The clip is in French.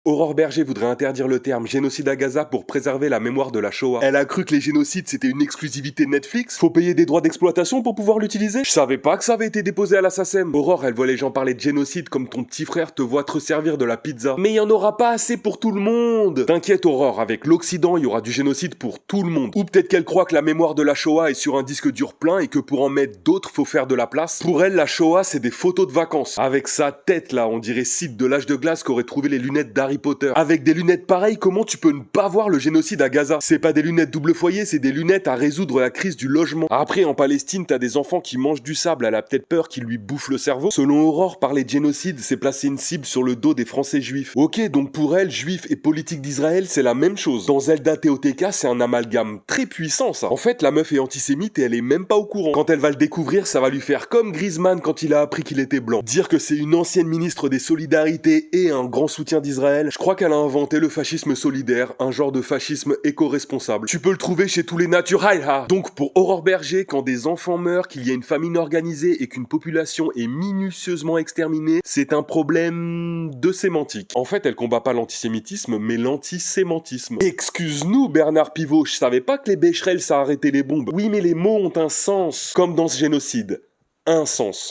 Aurore Berger voudrait interdire le terme génocide à Gaza pour préserver la mémoire de la Shoah. Elle a cru que les génocides c'était une exclusivité Netflix. Faut payer des droits d'exploitation pour pouvoir l'utiliser. Je savais pas que ça avait été déposé à la SACEM. Aurore, elle voit les gens parler de génocide comme ton petit frère te voit te servir de la pizza. Mais il y en aura pas assez pour tout le monde. T'inquiète Aurore, avec l'Occident, il y aura du génocide pour tout le monde. Ou peut-être qu'elle croit que la mémoire de la Shoah est sur un disque dur plein et que pour en mettre d'autres, faut faire de la place. Pour elle, la Shoah, c'est des photos de vacances. Avec sa tête là, on dirait Sid de l'âge de glace qu'aurait trouvé les lunettes d'Harry Potter. Avec des lunettes pareilles, comment tu peux ne pas voir le génocide à Gaza? C'est pas des lunettes double foyer, c'est des lunettes à résoudre la crise du logement. Après, en Palestine, t'as des enfants qui mangent du sable, elle a peut-être peur qu'ils lui bouffent le cerveau. Selon Aurore, parler de génocide, c'est placer une cible sur le dos des Français juifs. Ok, donc pour elle, juifs et politique d'Israël, c'est la même chose. Dans Zelda TOTK, c'est un amalgame très puissant, ça. En fait, la meuf est antisémite et elle est même pas au courant. Quand elle va le découvrir, ça va lui faire comme Griezmann quand il a appris qu'il était blanc. Dire que c'est une ancienne ministre des Solidarités et un grand soutien d'Israël, je crois qu'elle a inventé le fascisme solidaire, un genre de fascisme éco-responsable. Tu peux le trouver chez tous les naturels, ha. Donc pour Aurore Berger, quand des enfants meurent, qu'il y a une famine organisée et qu'une population est minutieusement exterminée, c'est un problème de sémantique. En fait, elle combat pas l'antisémitisme, mais l'antisémantisme. Excuse-nous Bernard Pivot, je savais pas que les Becherel ça arrêtait les bombes. Oui, mais les mots ont un sens, comme dans ce génocide. Un sens.